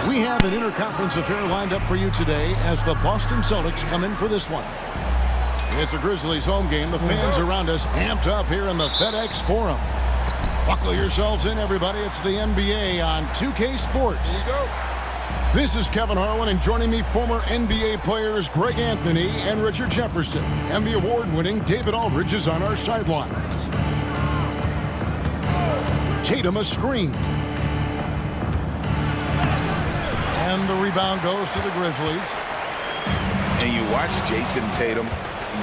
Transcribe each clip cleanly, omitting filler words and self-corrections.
We have an interconference affair lined up for you today as the Boston Celtics come in for this one. It's a Grizzlies home game. The fans around us amped up here in the FedEx Forum. Buckle yourselves in, everybody. It's the NBA on 2K Sports. This is Kevin Harlan, and joining me, former NBA players Greg Anthony and Richard Jefferson. And the award-winning David Aldridge is on our sidelines. Tatum a screen. And the rebound goes to the Grizzlies. And you watch Jason Tatum,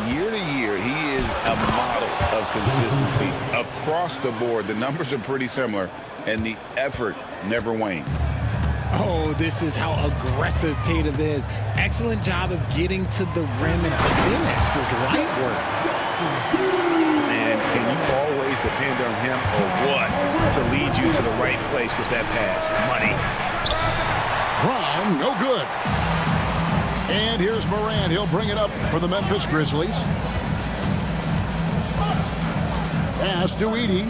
year to year, he is a model of consistency across the board. The numbers are pretty similar, and the effort never wanes. Oh, this is how aggressive Tatum is. Excellent job of getting to the rim and a finish, just light work. And can you always depend on him or what to lead you to the right place with that pass? Money. Brown, no good. And here's Moran. He'll bring it up for the Memphis Grizzlies. Pass to Edey.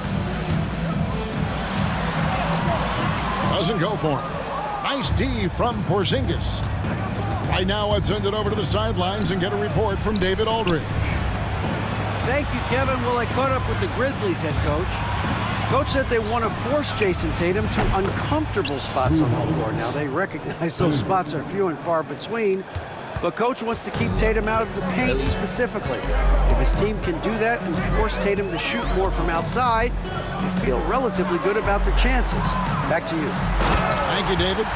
Doesn't go for him. Nice D from Porzingis. Right now, let's send it over to the sidelines and get a report from David Aldridge. Thank you, Kevin. Well, I caught up with the Grizzlies head coach. Coach said they want to force Jason Tatum to uncomfortable spots on the floor. Now, they recognize those spots are few and far between, but Coach wants to keep Tatum out of the paint specifically. If his team can do that and force Tatum to shoot more from outside, they feel relatively good about their chances. Back to you. Thank you, David.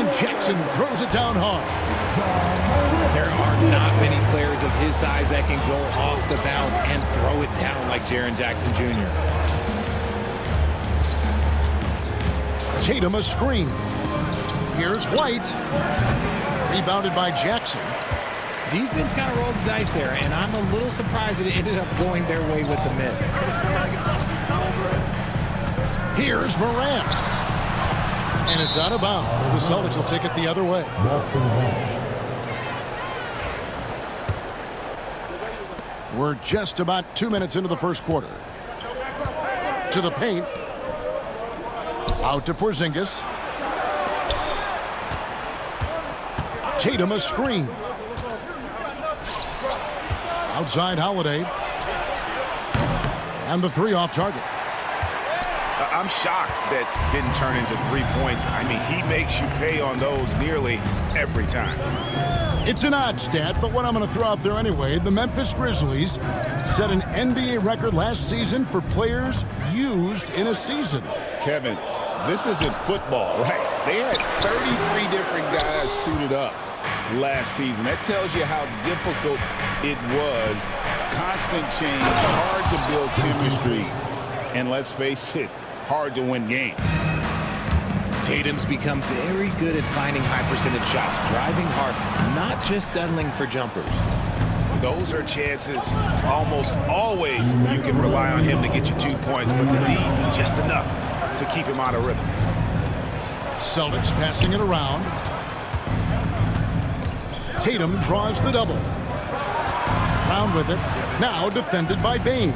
And Jackson throws it down hard. There are not many players of his size that can go off the bounce and throw it down like Jaren Jackson Jr. Tatum a screen. Here's White. Rebounded by Jackson. Defense kind of rolled the dice there, and I'm a little surprised that it ended up going their way with the miss. Here's Morant. And it's out of bounds. The Celtics will take it the other way. We're just about 2 minutes into the first quarter. To the paint. Out to Porzingis. Tatum a screen. Outside Holiday. And the three off target. I'm shocked that didn't turn into 3 points. I mean, he makes you pay on those nearly every time. It's an odd stat, but what I'm going to throw out there anyway, the Memphis Grizzlies set an NBA record last season for players used in a season. Kevin, this isn't football, right? They had 33 different guys suited up last season. That tells you how difficult it was. Constant change, hard to build chemistry, and let's face it, hard to win games. Tatum's become very good at finding high percentage shots, driving hard, not just settling for jumpers. Those are chances. Almost always you can rely on him to get you 2 points, but the D just enough to keep him out of rhythm. Celtics passing it around. Tatum draws the double. Brown with it. Now defended by Bain.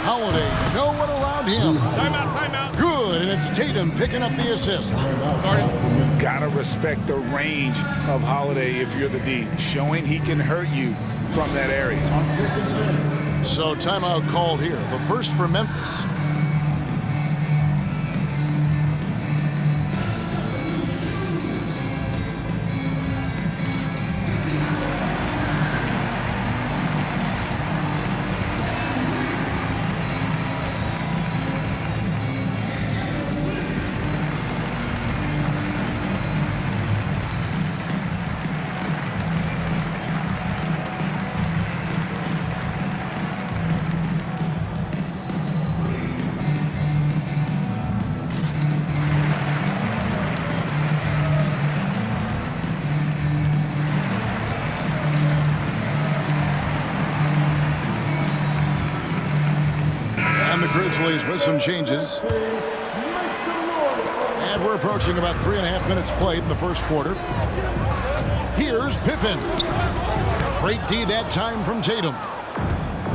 Holiday, no one around him. Timeout. Good, and it's Tatum picking up the assist. Gotta respect the range of Holiday if you're the D, showing he can hurt you from that area. So timeout called here. The first for Memphis. Grizzlies with some changes. And we're approaching about 3.5 minutes played in the first quarter. Here's Pippen. Great D that time from Tatum.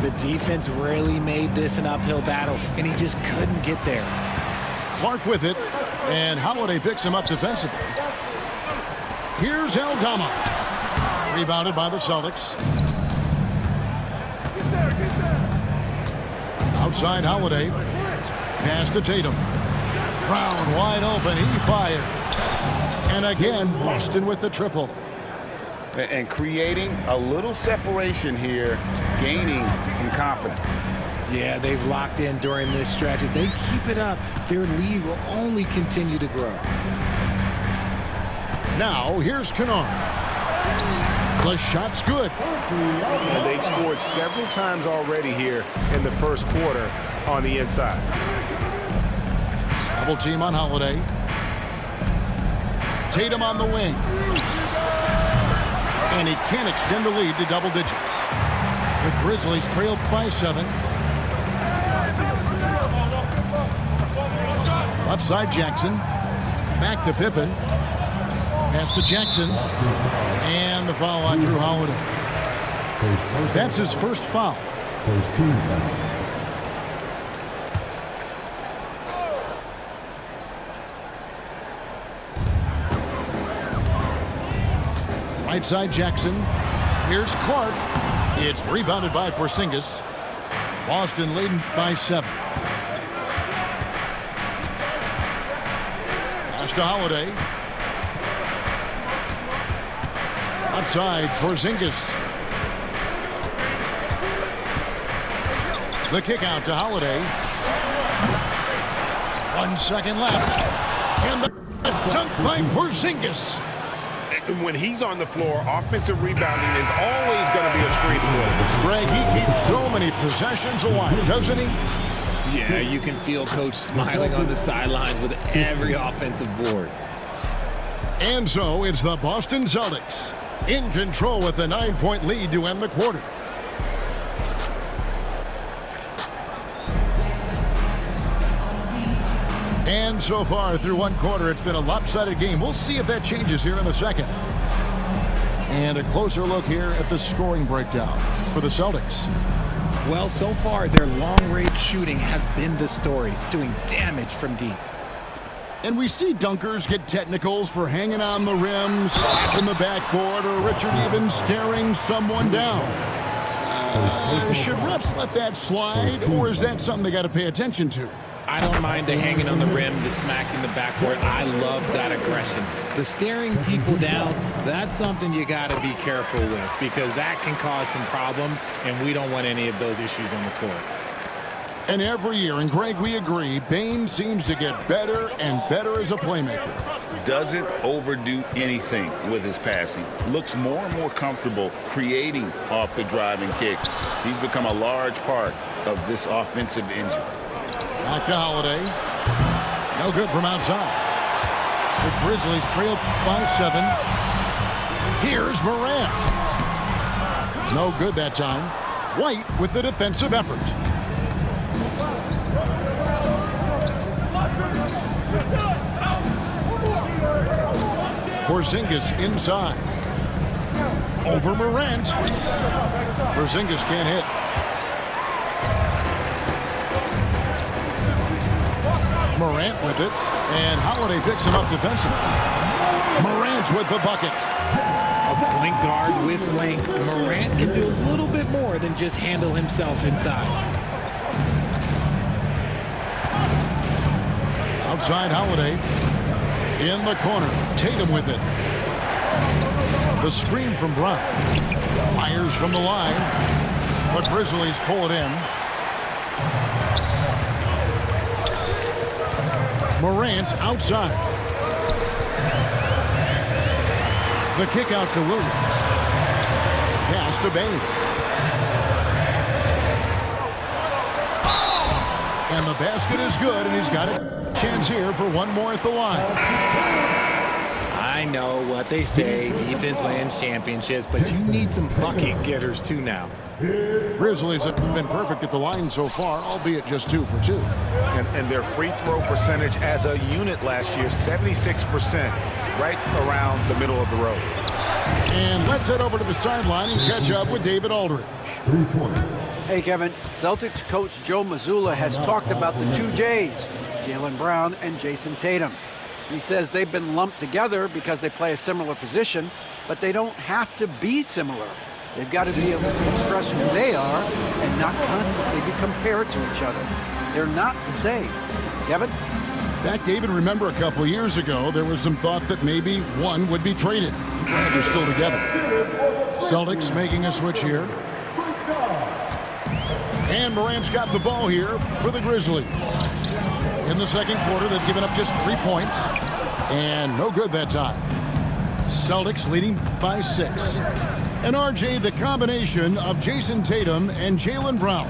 The defense really made this an uphill battle, and he just couldn't get there. Clark with it, and Holiday picks him up defensively. Here's Aldama. Rebounded by the Celtics. Outside Holiday. Pass to Tatum. Brown wide open. He fired. And again, Boston with the triple. And creating a little separation here, gaining some confidence. Yeah, they've locked in during this stretch. If they keep it up, their lead will only continue to grow. Now, here's Kennard. The shot's good. And they've scored several times already here in the first quarter on the inside. Double team on Holiday. Tatum on the wing. And he can't extend the lead to double digits. The Grizzlies trail by 7. Left side Jackson. Back to Pippen. Pass to Jackson. And the foul on Drew Holiday. That's his first foul. First team foul. Right side Jackson. Here's Clark. It's rebounded by Porzingis. Boston leading by 7. Pass to Holiday. Outside Porzingis. The kick out to Holiday. 1 second left. And the dunk by Porzingis. When he's on the floor, offensive rebounding is always going to be a strength for him. Greg, he keeps so many possessions alive, doesn't he? Yeah, you can feel Coach smiling on the sidelines with every offensive board. And so it's the Boston Celtics in control with a 9-point lead to end the quarter. And so far through one quarter, it's been a lopsided game. We'll see if that changes here in the second. And a closer look here at the scoring breakdown for the Celtics. Well, so far, their long-range shooting has been the story, doing damage from deep. And we see dunkers get technicals for hanging on the rim, slapping the backboard, or Richard even staring someone down. Should refs let that slide, or is that something they got to pay attention to? I don't mind the hanging on the rim, the smacking the backboard. I love that aggression. The staring people down, that's something you got to be careful with because that can cause some problems, and we don't want any of those issues on the court. And every year, and Greg, we agree, Bane seems to get better and better as a playmaker. Doesn't overdo anything with his passing. Looks more and more comfortable creating off the driving kick. He's become a large part of this offensive engine. Back to Holiday. No good from outside. The Grizzlies trail by 7. Here's Morant. No good that time. White with the defensive effort. Porzingis inside. Over Morant. Porzingis can't hit. Morant with it, and Holiday picks him up defensively. Morant with the bucket. A point guard with length. Morant can do a little bit more than just handle himself inside. Outside Holiday. In the corner. Tatum with it. The screen from Brown. Fires from the line. The Grizzlies pull it in. Morant outside. The kick out to Williams. Pass to Bane. And the basket is good, and he's got a chance here for one more at the line. I know what they say, defense wins championships, but you need some bucket getters too now. Grizzlies have been perfect at the line so far, albeit just 2 for 2. And their free throw percentage as a unit last year, 76%, right around the middle of the road. And let's head over to the sideline and catch up with David Aldridge. 3 points. Hey, Kevin. Celtics coach Joe Mazzulla has talked about the two J's, Jaylen Brown and Jason Tatum. He says they've been lumped together because they play a similar position, but they don't have to be similar. They've got to be able to express who they are and not constantly be compared to each other. They're not the same. Kevin? That, David, remember a couple years ago, there was some thought that maybe one would be traded. Glad they're still together. Celtics making a switch here. And Morant's got the ball here for the Grizzlies. In the second quarter, they've given up just 3 points. And no good that time. Celtics leading by 6. And RJ, the combination of Jason Tatum and Jaylen Brown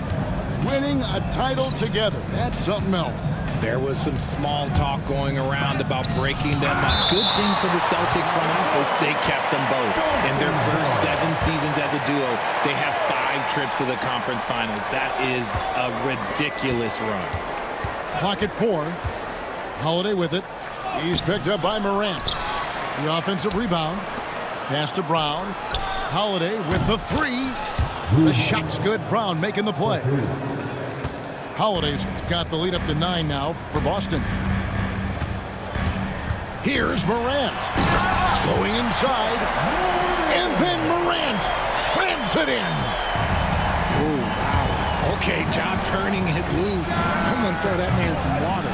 winning a title together. That's something else. There was some small talk going around about breaking them up. Good thing for the Celtic front office, they kept them both. In their first 7 seasons as a duo, they have 5 trips to the conference finals. That is a ridiculous run. Clock at 4. Holiday with it. He's picked up by Morant. The offensive rebound. Pass to Brown. Holiday with the 3. The shot's good. Brown making the play. Holiday's got the lead up to 9 now for Boston. Here's Morant. Going inside. And then Morant slams it in. Oh, wow. Okay, job turning it loose. Someone throw that man some water.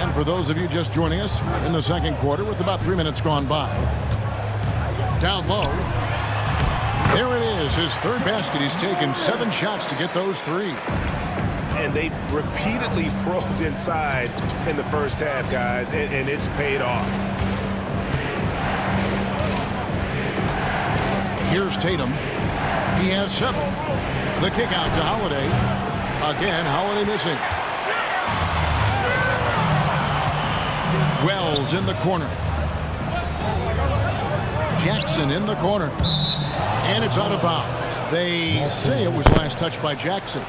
And for those of you just joining us, we're in the second quarter with about 3 minutes gone by. Down low. There it is, his third basket. He's taken 7 shots to get those 3. And they've repeatedly probed inside in the first half, guys, and it's paid off. Here's Tatum. He has 7. The kick out to Holiday. Again, Holiday missing. Wells in the corner. Jackson in the corner. And it's out of bounds. They say it was last touched by Jackson.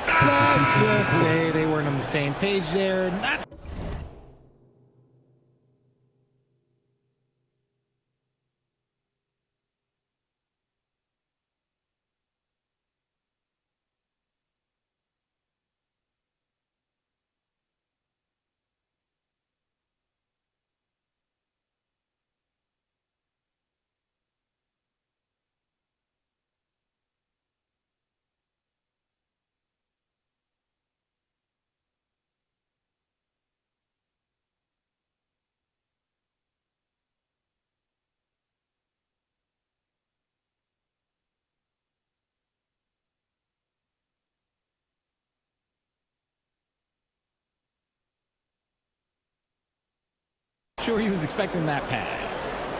Let's just say they weren't on the same page there. Not sure he was expecting that pass.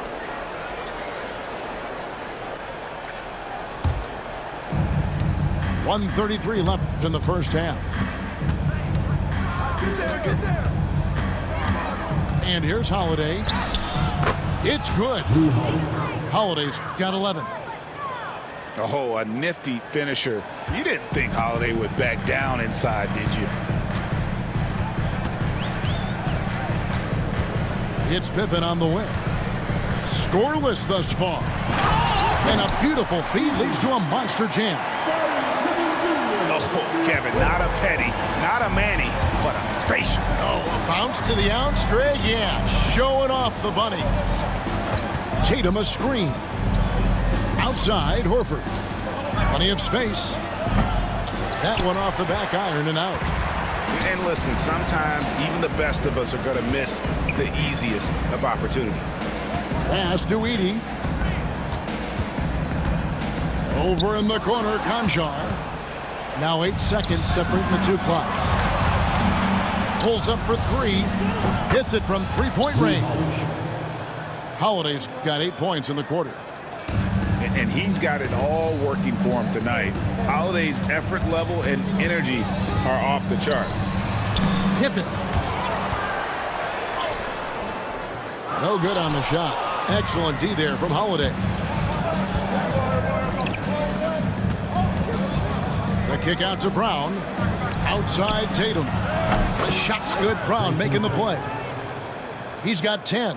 .133 left in the first half. And here's Holiday. It's good. Holiday's got 11. Oh, a nifty finisher. You didn't think Holiday would back down inside, did you? It's Pippen on the wing. Scoreless thus far. And a beautiful feed leads to a monster jam. Oh, Kevin, not a Petty, not a Manny, but a facial. Oh, a bounce to the ounce, Greg? Yeah, showing off the bunnies. Tatum a screen. Outside, Horford. Plenty of space. That one off the back iron and out. And listen, sometimes even the best of us are going to miss the easiest of opportunities. Pass to Edie. Over in the corner, Conchar. Now 8 seconds separating the 2 clocks. Pulls up for 3. Hits it from 3-point range. Holiday's got 8 points in the quarter. And he's got it all working for him tonight. Holiday's effort level and energy are off the charts. Pippen. No good on the shot. Excellent D there from Holiday. The kick out to Brown. Outside Tatum. The shot's good. Brown making the play. He's got 10.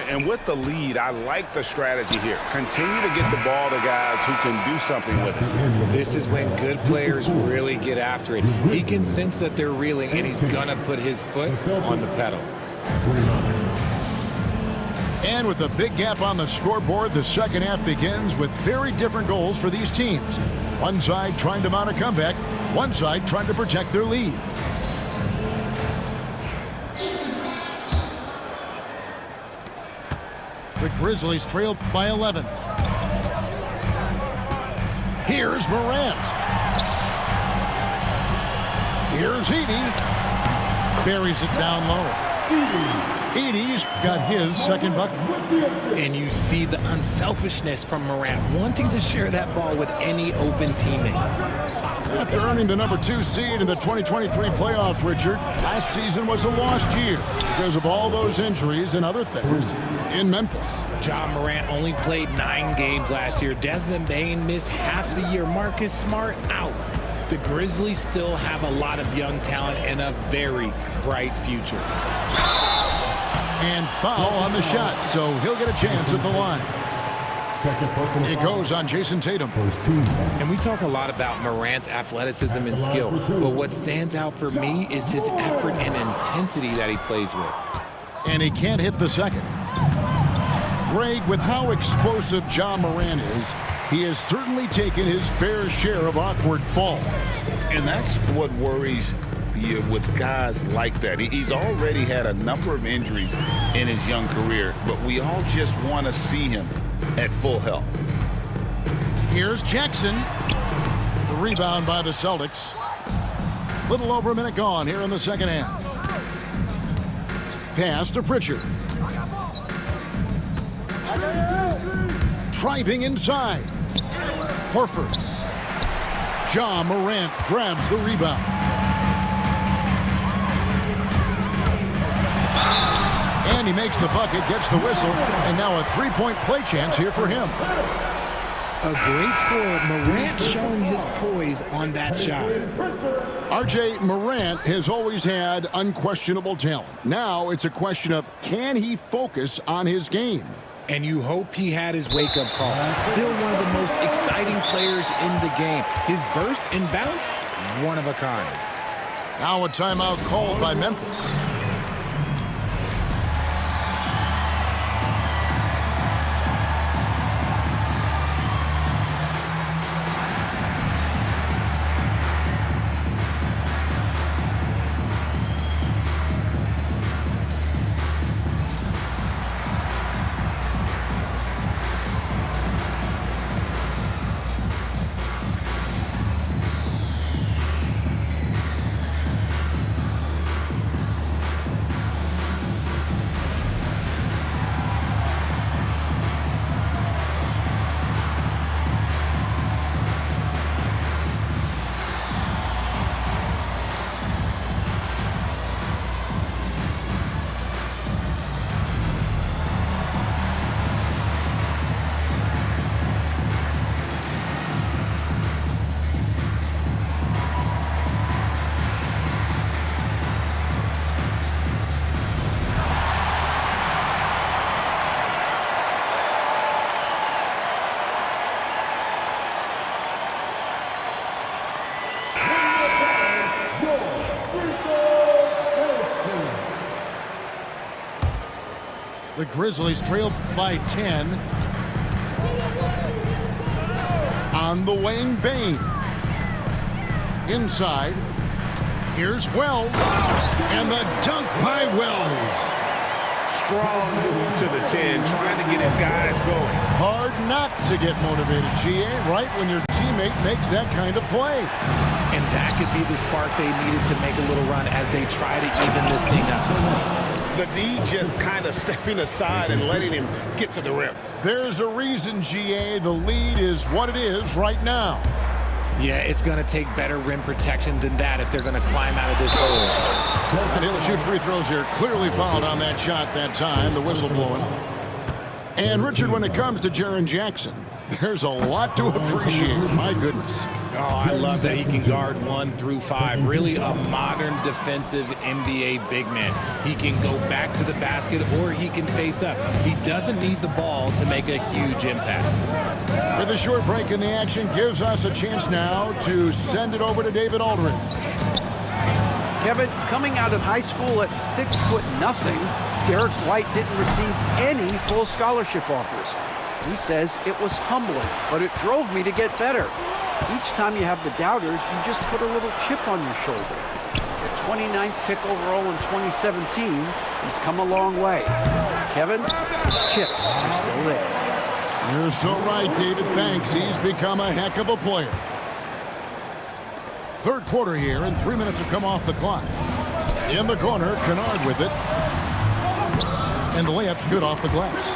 And with the lead, I like the strategy here. Continue to get the ball to guys who can do something with it. This is when good players really get after it. He can sense that they're reeling, and he's going to put his foot on the pedal. And with a big gap on the scoreboard, the second half begins with very different goals for these teams. One side trying to mount a comeback, one side trying to protect their lead. The Grizzlies trail by 11. Here's Morant. Here's Edey. Buries it down low. Edey's got his second bucket. And you see the unselfishness from Morant, wanting to share that ball with any open teammate. After earning the #2 seed in the 2023 playoffs, Richard, last season was a lost year because of all those injuries and other things in Memphis. Ja Morant only played 9 games last year. Desmond Bane missed half the year. Marcus Smart out. The Grizzlies still have a lot of young talent and a very bright future. And foul on the shot, so he'll get a chance at the line. It goes on Jason Tatum. And we talk a lot about Morant's athleticism and skill, but what stands out for me is his effort and intensity that he plays with. And he can't hit the second. Greg, with how explosive Ja Morant is, he has certainly taken his fair share of awkward falls. And that's what worries you with guys like that. He's already had a number of injuries in his young career, but we all just want to see him at full health. Here's Jackson. The rebound by the Celtics. Little over a minute gone here in the second half. Pass to Pritchard. Driving inside. Horford. Ja Morant grabs the rebound. And he makes the bucket, gets the whistle, and now a three-point play chance here for him. A great score. Morant showing his poise on that shot. RJ, Morant has always had unquestionable talent. Now it's a question of, can he focus on his game? And you hope he had his wake-up call. Still one of the most exciting players in the game. His burst and bounce, one of a kind. Now a timeout called by Memphis. The Grizzlies trail by 10. On the wing, Bane. Inside. Here's Wells. And the dunk by Wells. Strong move to the 10, trying to get his guys going. Hard not to get motivated, GA, right when your teammate makes that kind of play. And that could be the spark they needed to make a little run as they try to even this thing up. The D just kind of stepping aside and letting him get to the rim. There's a reason, GA, the lead is what it is right now. Yeah, it's going to take better rim protection than that if they're going to climb out of this hole. And he'll shoot free throws here. Clearly fouled on that shot that time, the whistle blowing. And, Richard, when it comes to Jaren Jackson, there's a lot to appreciate. My goodness. Oh, I love that he can guard 1 through 5. Really a modern defensive NBA big man. He can go back to the basket or he can face up. He doesn't need the ball to make a huge impact. With a short break in the action, gives us a chance now to send it over to David Aldridge. Kevin, coming out of high school at 6'0", Derek White didn't receive any full scholarship offers. He says it was humbling, but it drove me to get better. Each time you have the doubters, you just put a little chip on your shoulder. The 29th pick overall in 2017, he's come a long way. Kevin, chips are still there. You're so right, David. Thanks. He's become a heck of a player. Third quarter here, and 3 minutes have come off the clock. In the corner, Kennard with it. And the layup's good off the glass.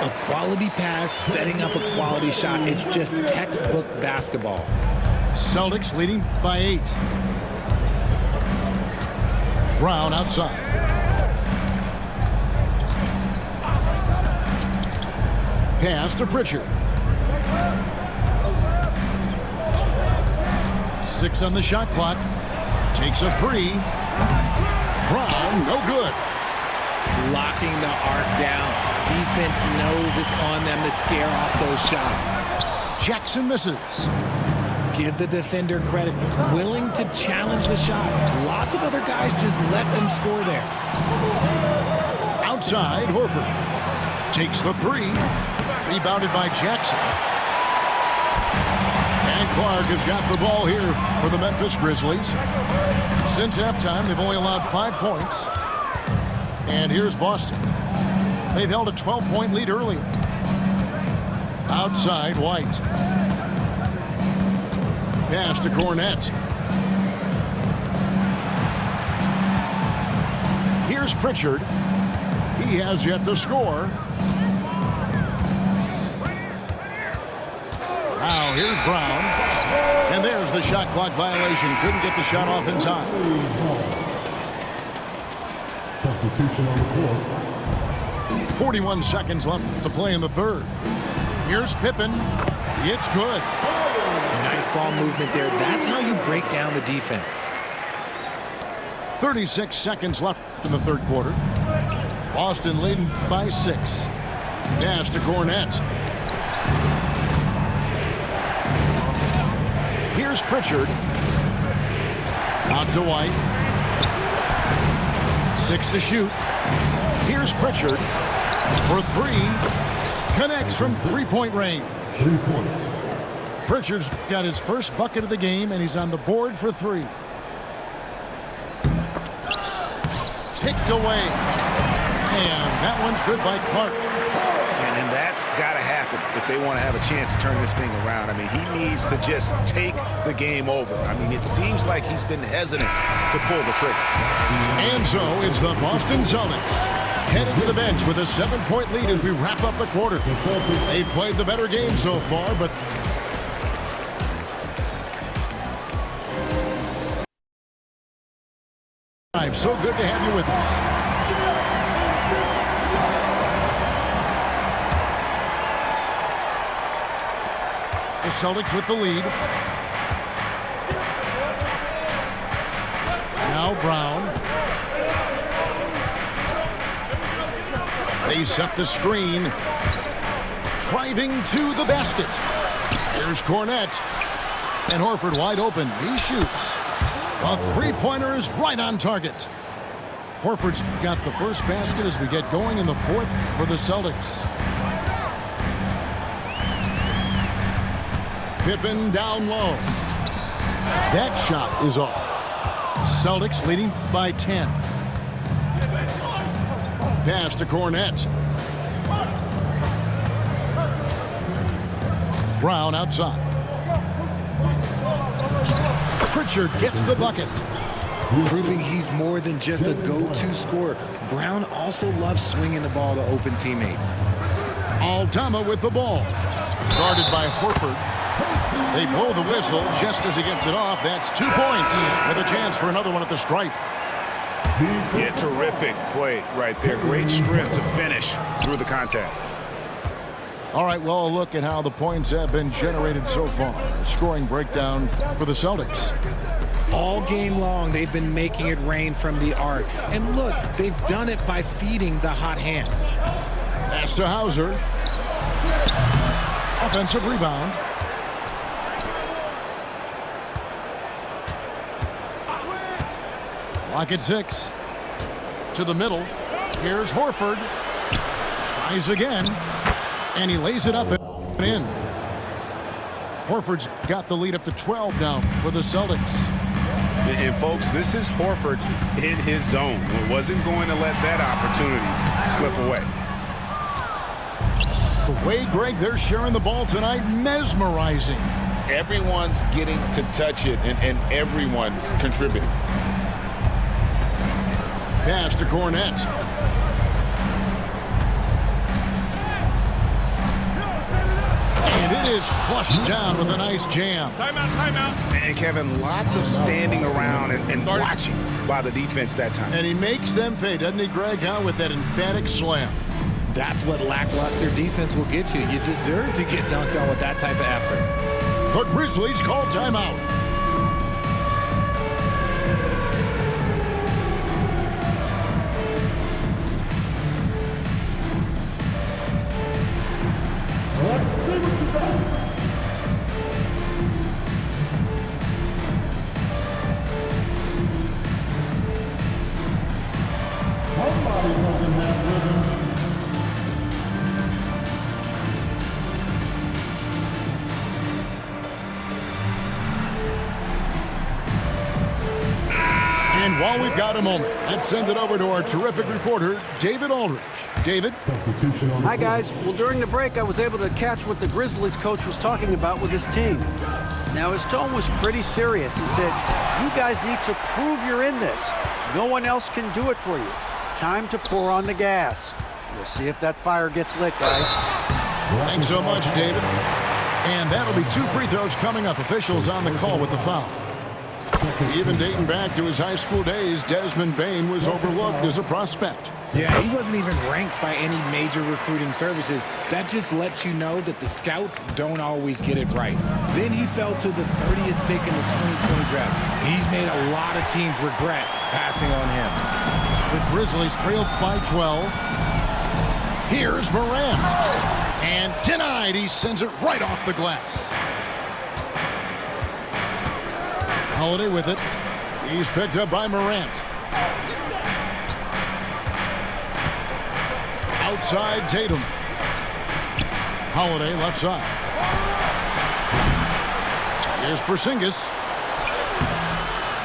A quality pass, setting up a quality shot. It's just textbook basketball. Celtics leading by 8. Brown outside. Pass to Pritchard. 6 on the shot clock. Takes a 3. Brown, no good. Locking the arc down. Defense knows it's on them to scare off those shots. Jackson misses. Give the defender credit. Willing to challenge the shot. Lots of other guys just let them score there. Outside, Horford. Takes the 3. Rebounded by Jackson. And Clark has got the ball here for the Memphis Grizzlies. Since halftime, they've only allowed 5 points. And here's Boston. They've held a 12-point lead earlier. Outside, White. Pass to Cornette. Here's Pritchard. He has yet to score. Now here's Brown. And there's the shot clock violation. Couldn't get the shot off in time. Substitution on the court. 41 seconds left to play in the third. Here's Pippen. It's good. Nice ball movement there. That's how you break down the defense. 36 seconds left in the third quarter. Boston leading by 6. Pass to Cornette. Here's Pritchard. Out to White. 6 to shoot. Here's Pritchard for 3. Connects from 3-point range. 3 points. Pritchard's got his first bucket of the game, and he's on the board for 3. Picked away. And that one's good by Clark. And that's got to happen if they want to have a chance to turn this thing around. I mean, he needs to just take the game over. I mean, it seems like he's been hesitant to pull the trigger. And so it's the Boston Celtics heading to the bench with a 7-point lead as we wrap up the quarter. They've played the better game so far, but so good to have you with us. The Celtics with the lead. Now Brown. They set the screen. Driving to the basket. Here's Cornette. And Horford wide open. He shoots. A 3-pointer is right on target. Horford's got the first basket as we get going in the fourth for the Celtics. Pippen down low. That shot is off. Celtics leading by 10. Pass to Cornette. Brown outside. Pritchard gets the bucket. Proving he's more than just a go-to scorer. Brown also loves swinging the ball to open teammates. Aldama with the ball. Guarded by Horford. They blow the whistle just as he gets it off. That's 2 points with a chance for another one at the stripe. Yeah, terrific play right there. Great strength to finish through the contact. All right, well, a look at how the points have been generated so far. A scoring breakdown for the Celtics. All game long, they've been making it rain from the arc. And look, they've done it by feeding the hot hands. Pass to Hauser. Offensive rebound. Clock at 6. To the middle. Here's Horford. Tries again. And he lays it up and in. Horford's got the lead up to 12 now for the Celtics. And folks, this is Horford in his zone. Wasn't going to let that opportunity slip away. The way, Greg, they're sharing the ball tonight, mesmerizing. Everyone's getting to touch it, and everyone's contributing. Pass to Cornette. And it is flushed down with a nice jam. Timeout, timeout. And Kevin, lots of standing around and watching by the defense that time. And he makes them pay, doesn't he, Greg, with that emphatic slam. That's what lackluster defense will get you. You deserve to get dunked on with that type of effort. The Grizzlies call timeout. Somebody doesn't have rhythm. And while we've got a moment, let's send it over to our terrific reporter, David Aldridge. David? Substitution on the Hi, court. guys. Well, during the break, I was able to catch what the Grizzlies coach was talking about with his team. Now, his tone was pretty serious. He said, you guys need to prove you're in this. No one else can do it for you. Time to pour on the gas. We'll see if that fire gets lit, guys. Thanks so much, David. And that'll be 2 free throws coming up. Officials on the call with the foul. Even dating back to his high school days, Desmond Bane was overlooked as a prospect. Yeah, he wasn't even ranked by any major recruiting services. That just lets you know that the scouts don't always get it right. Then he fell to the 30th pick in the 2020 draft. He's made a lot of teams regret passing on him. The Grizzlies trailed by 12. Here's Morant. And denied. He sends it right off the glass. Holiday with it. He's picked up by Morant. Outside Tatum. Holiday left side. Here's Porzingis.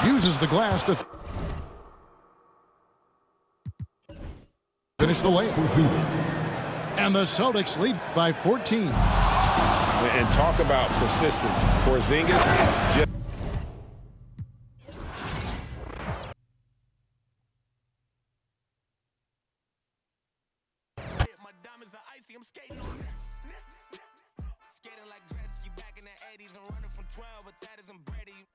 Uses the glass to finish the layup. And the Celtics lead by 14. And talk about persistence. Porzingis just I'm skating on it. Skating like Gretzky back in the 80s and running from 12, but that isn't Brady.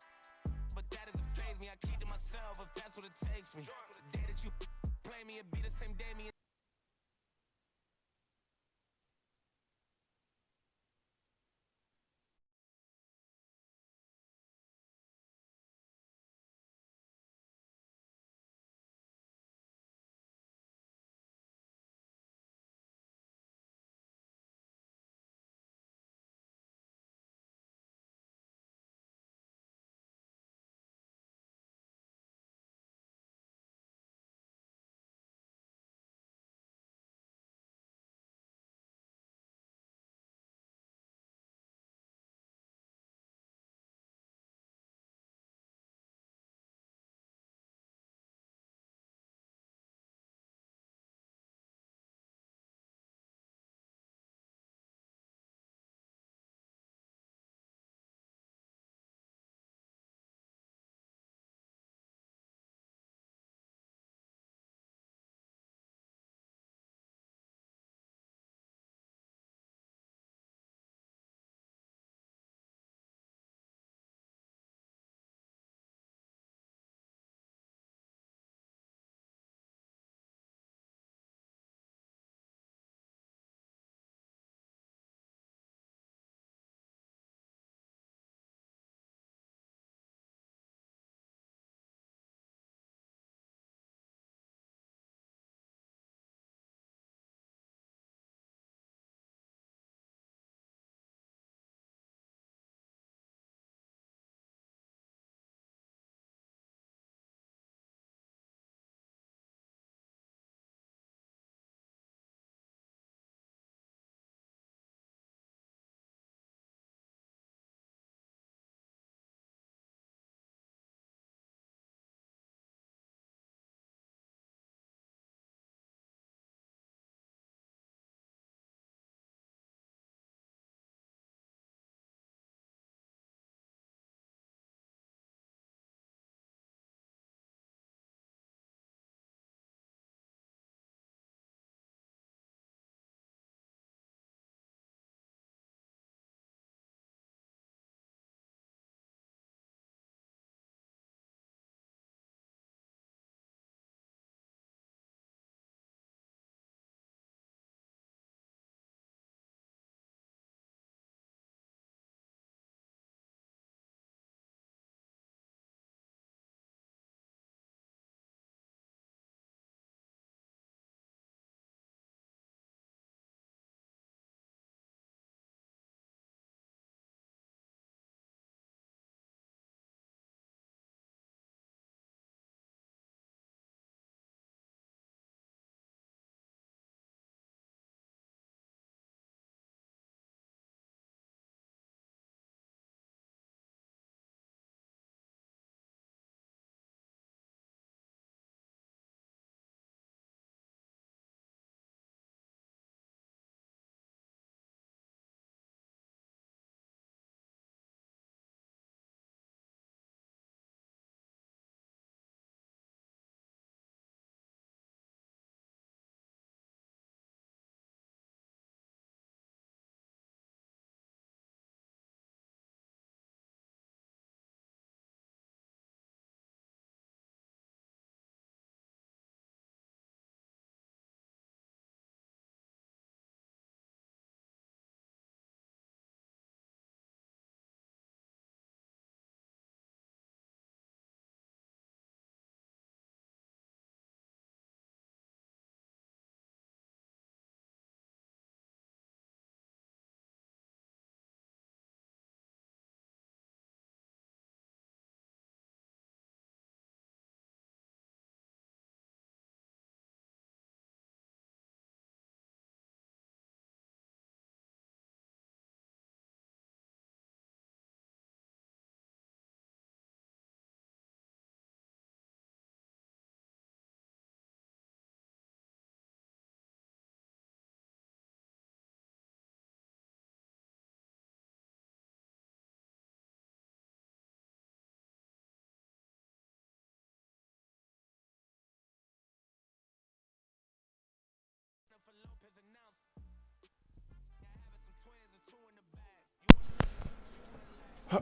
But that doesn't faze me. I keep to myself if that's what it takes me. The day that you play me, it be the same day me.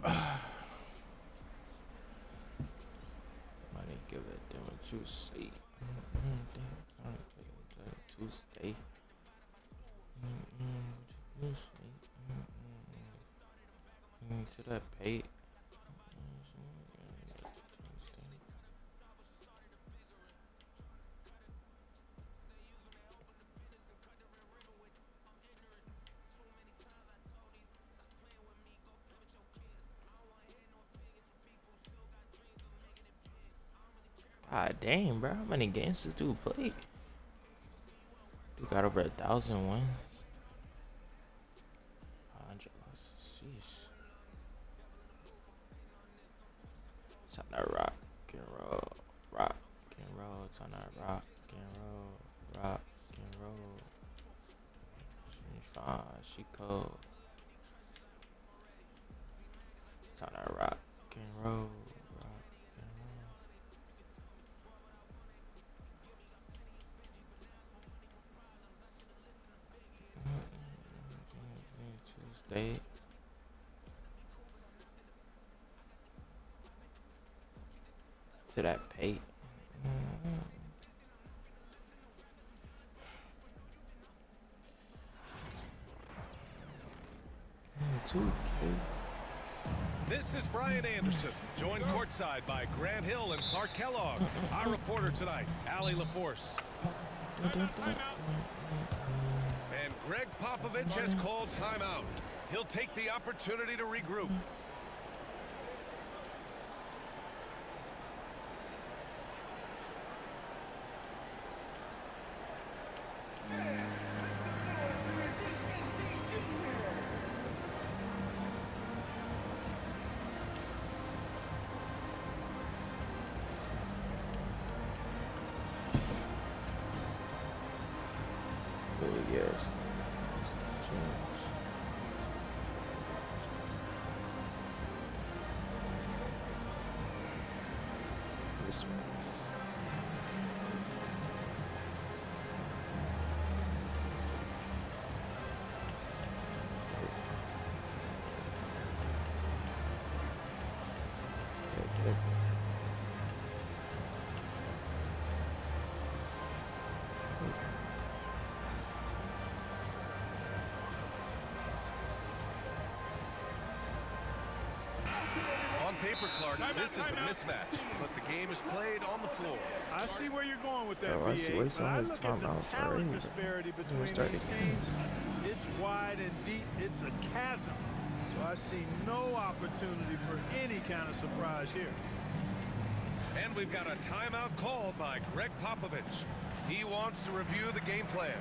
Money give it them what you say. Tuesday. To that pay. God damn, bro. How many games does dude play? Dude got over 1,000 wins. 100 losses. Jeez. It's on that rock and roll. Rock and roll. It's on that rock and roll. Rock and roll. She's fine. She cold. It's on that rock and roll. Tuesday. To that pay. This is Brian Anderson, joined courtside by Grant Hill and Clark Kellogg. Our reporter tonight, Allie LaForce. And Greg Popovich has called timeout. He'll take the opportunity to regroup. Yes. This one. On paper, Clark, this is a mismatch, but the game is played on the floor. I see where you're going with that, Oh, I see. BA, Waste but on I his look at the timeouts talent already. disparity between these start teams. again. It's wide and deep. It's a chasm. So I see no opportunity for any kind of surprise here. And we've got a timeout called by Greg Popovich. He wants to review the game plan.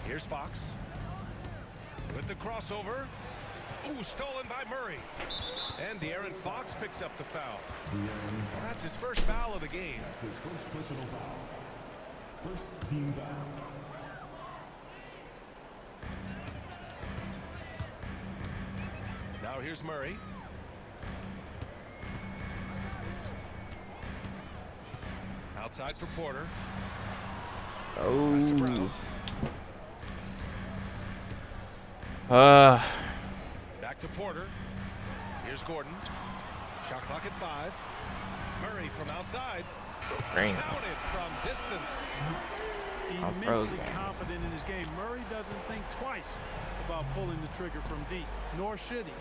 Here's Fox with the crossover. Ooh, stolen by Murray. And De'Aaron Fox picks up the foul. That's his first foul of the game. That's his first personal foul. First team foul. Now here's Murray. Outside for Porter. Oh. Back to Porter. Here's Gordon. Shot clock at 5. Murray from outside. Dang. Counted from distance. immensely confident in his game. Murray doesn't think twice about pulling the trigger from deep, nor should he.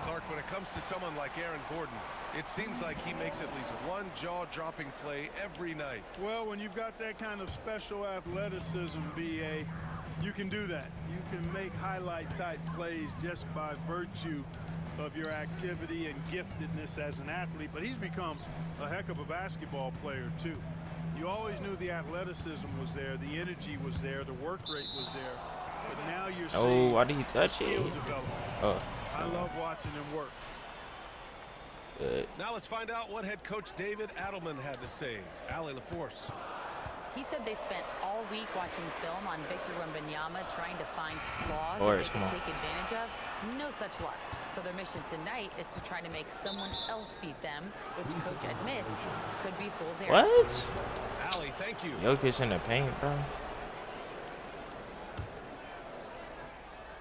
Clark, when it comes to someone like Aaron Gordon, it seems like he makes at least one jaw-dropping play every night. Well, when you've got that kind of special athleticism, B.A., you can do that. You can make highlight-type plays just by virtue of your activity and giftedness as an athlete, but he's become a heck of a basketball player, too. You always knew the athleticism was there, the energy was there, the work rate was there, but now you're seeing why did he touch it? Oh. I love watching him work. Now let's find out what head coach David Adelman had to say. Allie LaForce. He said they spent all week watching film on Victor Wembanyama trying to find flaws that they could take advantage of. No such luck. So their mission tonight is to try to make someone else beat them, which coach admits could be fool's errand. What? Allie, thank you. Jokic in the paint, bro.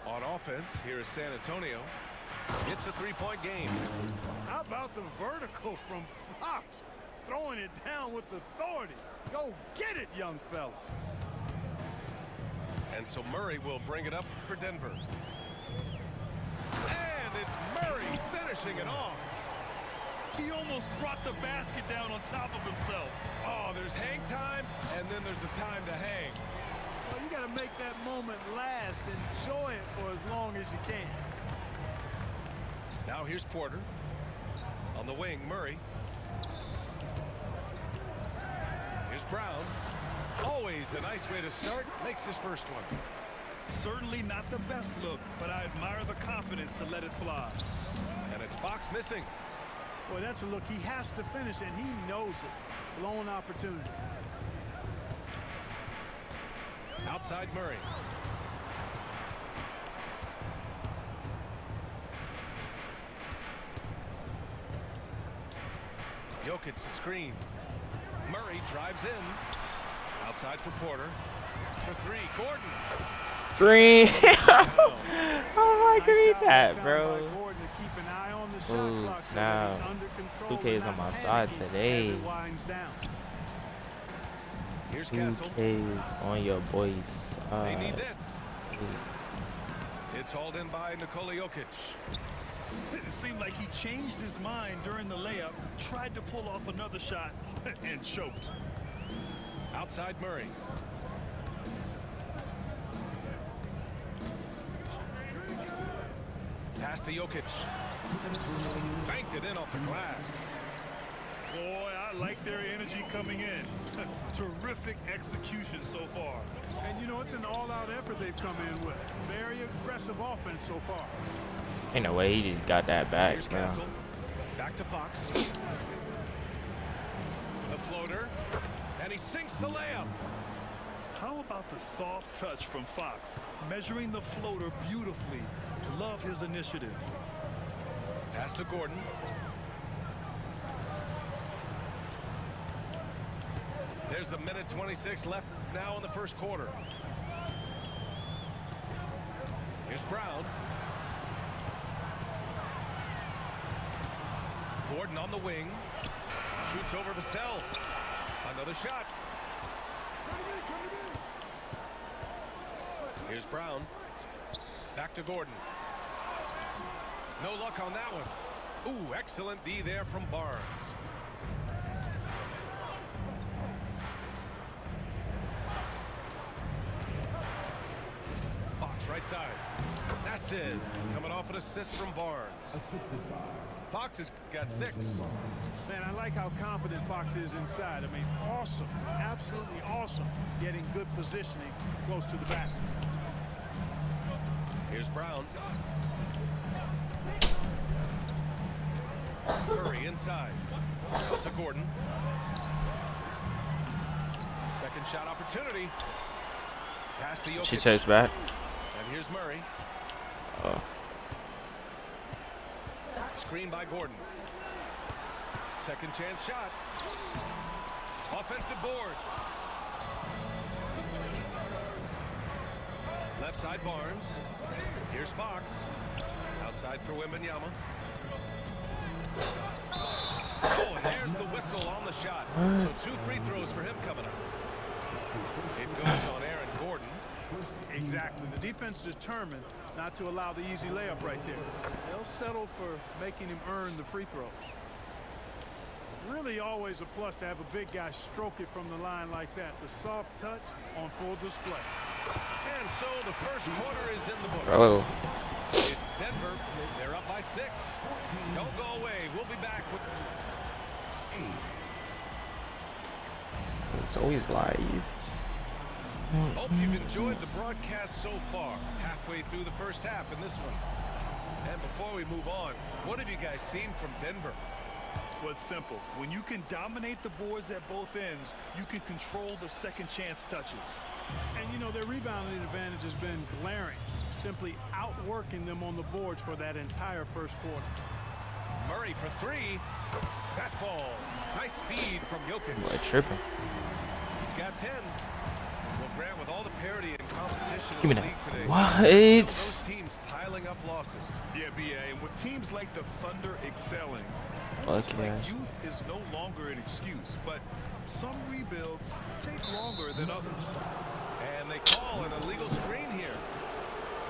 On offense, here is San Antonio. It's a three-point game. How about the vertical from Fox? Throwing it down with authority. Go get it, young fella. And so Murray will bring it up for Denver. And it's Murray finishing it off. He almost brought the basket down on top of himself. Oh, there's hang time, and then there's a time to hang. Well, you got to make that moment last. Enjoy it for as long as you can. Now here's Porter. On the wing, Murray. Here's Brown. Always a nice way to start. Makes his first one. Certainly not the best look, but I admire the confidence to let it fly. And it's Fox missing. Boy, that's a look he has to finish, and he knows it. Blown opportunity. Outside Murray. Jokic the screen. Murray drives in. Outside for Porter. For three. Gordon. Green. Oh my God, that, bro. Ooh, snap. 2K is on my side today. Here's Castle. 2K is on your boy's side. They need this. It's hauled in by Nikola Jokic. It seemed like he changed his mind during the layup, tried to pull off another shot, and choked. Outside Murray. Pass to Jokic. Banked it in off the glass. Boy, I like their energy coming in. Terrific execution so far. And you know, it's an all-out effort they've come in with. Very aggressive offense so far. Ain't no way he just got that back, Here's bro. Castle. Back to Fox. The floater. And he sinks the layup. How about the soft touch from Fox? Measuring the floater beautifully. Love his initiative. Pass to Gordon. There's a minute 26 left now in the first quarter. Here's Brown. Gordon on the wing. Shoots over Vassell. Another shot. Here's Brown. Back to Gordon. No luck on that one. Ooh, excellent D there from Barnes. Fox right side. That's it. Coming off an assist from Barnes. Fox has got 6. Man, I like how confident Fox is inside. I mean, awesome. Absolutely awesome. Getting good positioning close to the basket. Here's Brown. Murray inside. Out to Gordon. Second shot opportunity. Pass to Jokic. She takes back. And here's Murray. Oh. Screen by Gordon. Second chance shot. Offensive board. Left side Barnes. Here's Fox. Outside for Wembanyama. Oh, and there's the whistle on the shot. So 2 free throws for him coming up. It goes on Aaron Gordon. Exactly. The defense determined not to allow the easy layup right there. They'll settle for making him earn the free throws. Really always a plus to have a big guy stroke it from the line like that. The soft touch on full display. And so the first quarter is in the books. Bro. It's Denver. They're up by 6. Don't go away. We'll be back with... It's always live. Hope you've enjoyed the broadcast so far. Halfway through the first half in this one. And before we move on, what have you guys seen from Denver? Well, it's simple. When you can dominate the boards at both ends, you can control the second chance touches. And, you know, their rebounding advantage has been glaring. Simply outworking them on the boards for that entire first quarter. Murray for 3. That falls. Nice feed from Jokic. Boy, tripping. He's got 10. Well, Grant, with all the parity and competition Give me in the that. league today, What? those teams piling up losses. Yeah, BA. And with teams like the Thunder excelling, it's almost like youth is no longer an excuse. But some rebuilds take longer than others. And they call an illegal screen here.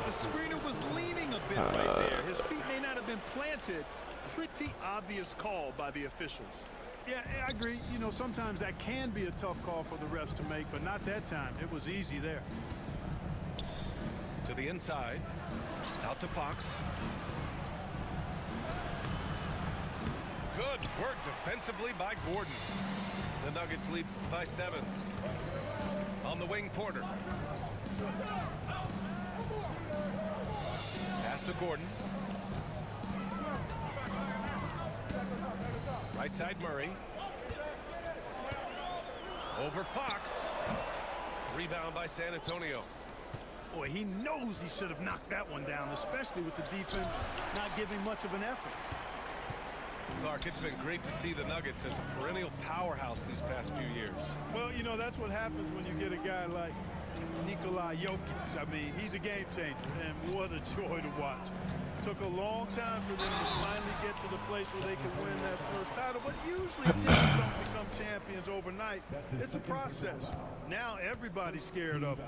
The screener was leaning a bit right there. His feet may not have been planted. Pretty obvious call by the officials. Yeah, I agree. You know, sometimes that can be a tough call for the refs to make, but not that time. It was easy there. To the inside. Out to Fox. Good work defensively by Gordon. The Nuggets lead by 7. On the wing, Porter. Pass to Gordon. Right side, Murray. Over Fox. Rebound by San Antonio. Boy, he knows he should have knocked that one down, especially with the defense not giving much of an effort. Clark, it's been great to see the Nuggets as a perennial powerhouse these past few years. Well, you know, that's what happens when you get a guy like Nikola Jokic. I mean, he's a game changer, and what a joy to watch. Took a long time for them to finally get to the place where they could win that first title, but usually teams don't become champions overnight. It's a process. Now everybody's scared of it.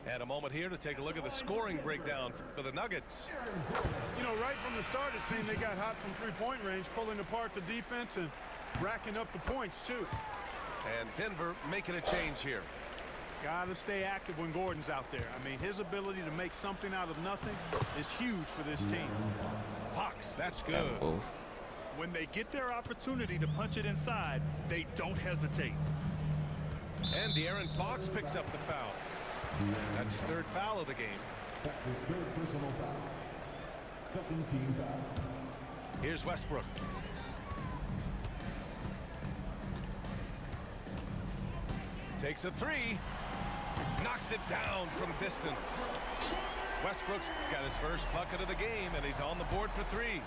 And a moment here to take a look at the scoring breakdown for the Nuggets. You know, right from the start, it seemed they got hot from three-point range, pulling apart the defense and racking up the points, too. And Denver making a change here. Got to stay active when Gordon's out there. I mean, his ability to make something out of nothing is huge for this team. Fox, that's good. When they get their opportunity to punch it inside, they don't hesitate. And De'Aaron Fox picks up the foul. That's his 3rd foul of the game. That's his 3rd personal foul. Second team foul. Here's Westbrook. Takes a 3. Knocks it down from distance. Westbrook's got his first bucket of the game, and he's on the board for 3.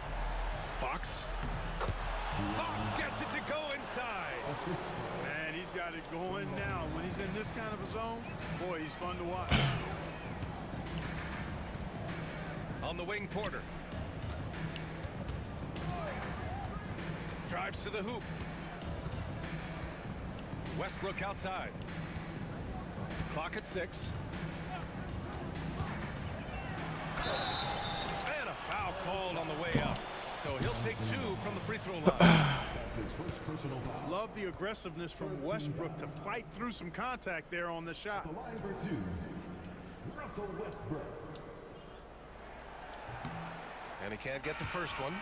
Fox. Fox gets it to go inside. Man, he's got it going now. When he's in this kind of a zone, boy, he's fun to watch. On the wing, Porter. Drives to the hoop. Westbrook outside. Clock at 6. And a foul called on the way up. So he'll take 2 from the free throw line. That's his first personal foul. Love the aggressiveness from Westbrook to fight through some contact there on the shot. The line for 2, Russell Westbrook. And he can't get the first one.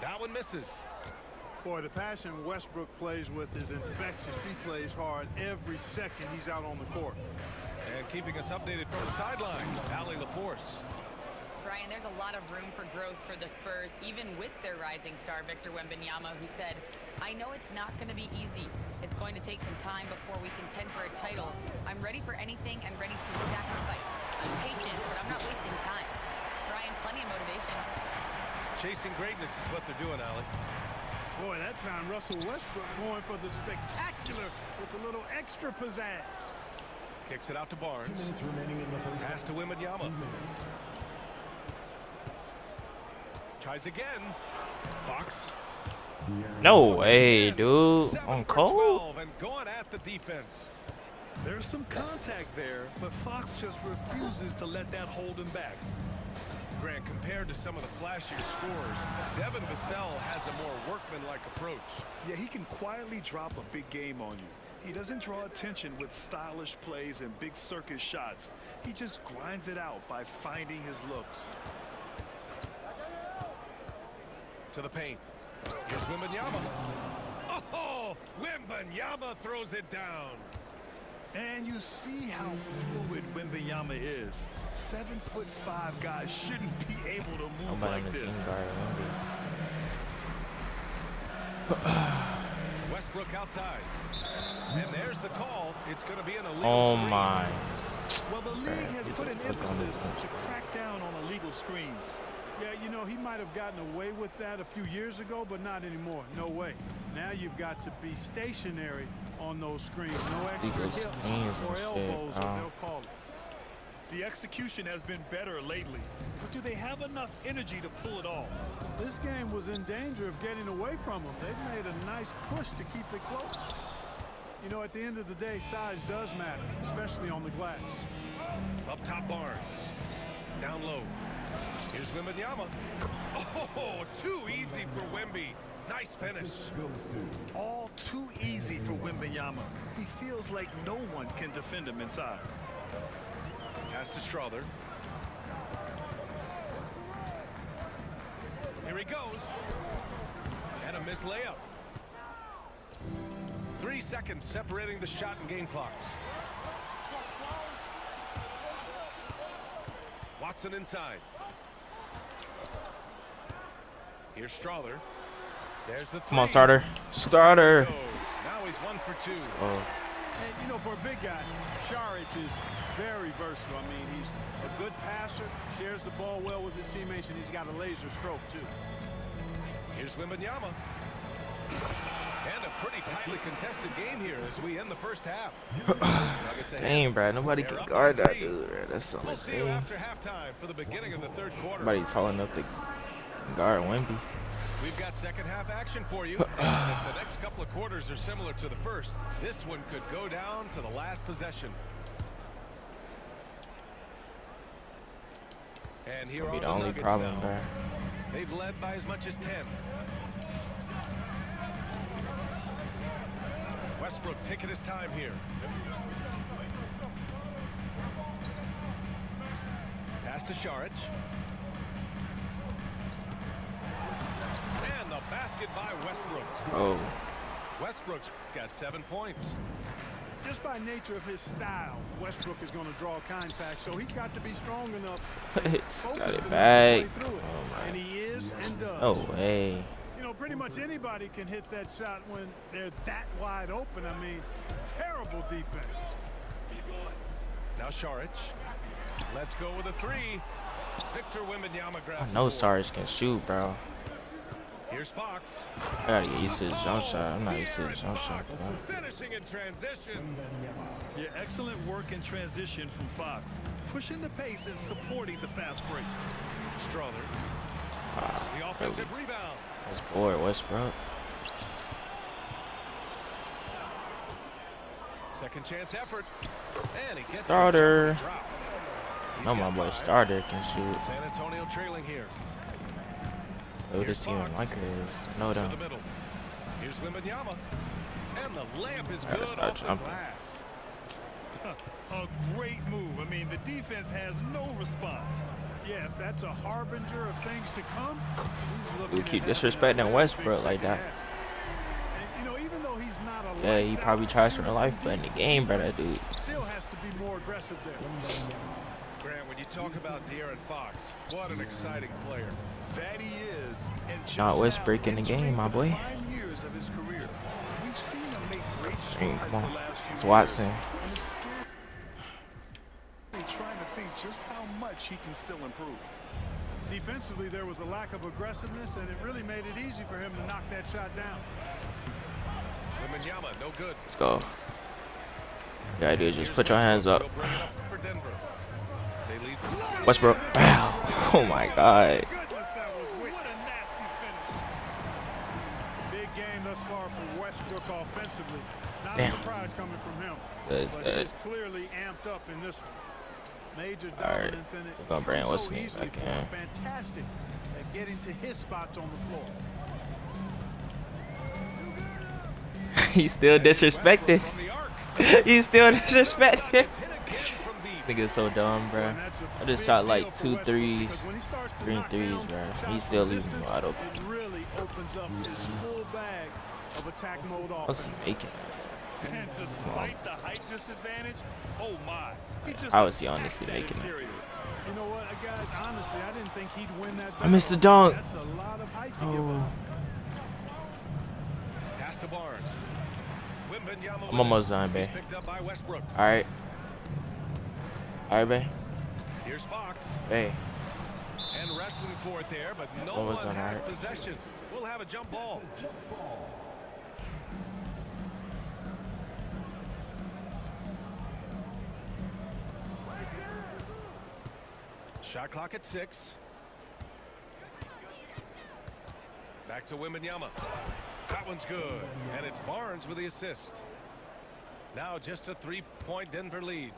That one misses. Boy, the passion Westbrook plays with is infectious. He plays hard every second he's out on the court. And keeping us updated from the sideline, Allie LaForce. Brian, there's a lot of room for growth for the Spurs, even with their rising star, Victor Wembanyama, who said, I know it's not going to be easy. It's going to take some time before we contend for a title. I'm ready for anything and ready to sacrifice. I'm patient, but I'm not wasting time. Brian, plenty of motivation. Chasing greatness is what they're doing, Allie. Boy, that time Russell Westbrook going for the spectacular with a little extra pizzazz. Kicks it out to Barnes. Pass to Wembanyama. Tries again. Fox. No way, dude. On Cole? And going at the defense. There's some contact there, but Fox just refuses to let that hold him back. Grant, compared to some of the flashier scores, Devin Vassell has a more workmanlike approach. Yeah, he can quietly drop a big game on you. He doesn't draw attention with stylish plays and big circus shots. He just grinds it out by finding his looks. To the paint. Here's Wembanyama. Oh, Wembanyama throws it down. And you see how fluid Wembanyama is. 7'5" guys shouldn't be able to move like this. Westbrook outside. And there's the call. It's going to be an illegal Oh my. Well, the league has put an emphasis to crack down on illegal screens. Yeah, you know, he might have gotten away with that a few years ago, but not anymore. No way. Now you've got to be stationary on those screens. No extra hips or elbows, or they'll call it. The execution has been better lately, but do they have enough energy to pull it off? This game was in danger of getting away from them. They've made a nice push to keep it close. You know, at the end of the day, size does matter, especially on the glass. Up top, Barnes. Down low. Here's Wembanyama. Oh, too easy for Wemby. Nice finish. All too easy for Wembanyama. He feels like no one can defend him inside. Pass to Strother. Here he goes. And a missed layup. 3 seconds separating the shot and game clocks. Watson inside. Here's Strother. There's the three. Come on, starter. Starter. Now he's 1 for 2. And, you know, for a big guy, Saric is very versatile. I mean, he's a good passer, shares the ball well with his teammates, and he's got a laser stroke, too. Here's Wembanyama. And a pretty tightly contested game here as we end the first half. Dang, bro. Nobody can guard that dude, bro. That's so We'll see you after halftime for the beginning of the third quarter. Nobody's tall enough to guard Wemby. We've got second half action for you. And if the next couple of quarters are similar to the first, this one could go down to the last possession. And here are the only problem, now. bro. They've led by as much as 10. Westbrook taking his time here. Pass to Saric. And the basket by Westbrook. Oh. Westbrook's got 7 points. Just by nature of his style, Westbrook is going to draw contact, so he's got to be strong enough. Got it back. Oh, and he is and does. No way. You know, pretty much anybody can hit that shot when they're that wide open. I mean, terrible defense. Now Saric. Let's go with a three. Victor Wembanyama grabs. I know Saric can shoot, bro. Here's Fox. I gotta get used to his jump shot. I'm not used to his jump shot, bro. Finishing in transition. Yeah, excellent work in transition from Fox. Pushing the pace and supporting the fast break. Strother. The offensive rebound. That's bored, Westbrook. Second chance effort. And he gets Starter. No, my boy Starter can shoot. San Antonio trailing here. Oh, this team like it. No doubt. Here's Wembanyama. And the layup is good off the glass. A great move. I mean, the defense has no response. Yeah, if that's a harbinger of things to come. We keep disrespecting Westbrook like that. And, you know, even though he's not a Yeah, he probably tries for the life, but in the game, bro, that dude. Still has to be more aggressive there. Grant, when you talk about De'Aaron Fox, what an exciting player. That he is. And Not Westbrook in the game, my boy. 5 years of his career, we've seen him make great Dang, strides come on. the last few It's Watson. years. And it's scary trying to think just how much he can still improve. Defensively, there was a lack of aggressiveness, and it really made it easy for him to knock that shot down. Wembanyama, no good. Let's go. You gotta do is just put your hands up. Westbrook. Wow. Oh my God. It's but good. he's clearly amped up in this one. Major All right. dominance in it. We're going to bring what's his name easily back for him. in. Fantastic at getting to his spots on the floor. He's still disrespected. He's still disrespected. Nigga's so dumb, bro. I just shot like 2 threes, 3 threes, bro. He's still leaving me wide open. It really opens up his full bag of attack mode What's offense. he making? And despite the height disadvantage, oh my. How is he honestly making it? You know what, guys? Honestly, I didn't think he'd win that. I missed the dunk. That's a lot of height to give up. Pass to Barnes. I'm almost done, babe. All right. All right, babe. Here's Fox. Hey. And wrestling for it there, but no Almost one done, has all right. possession. We'll have a jump ball. Shot clock at 6. Back to Wembanyama. That one's good. And it's Barnes with the assist. Now just a 3-point Denver lead.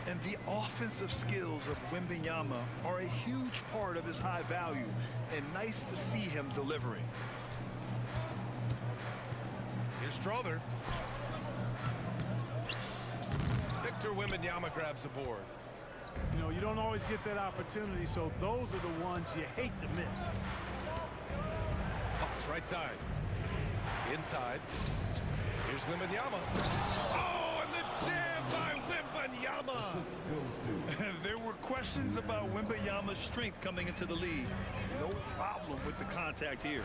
And the offensive skills of Wembanyama are a huge part of his high value, and nice to see him delivering. Here's Strother. Victor Wembanyama grabs the board. You know, you don't always get that opportunity, so those are the ones you hate to miss. Fox right side. Inside. Here's Wembanyama. Oh, and the jam by Wembanyama. There were questions about Wembanyama's strength coming into the league. No problem with the contact here.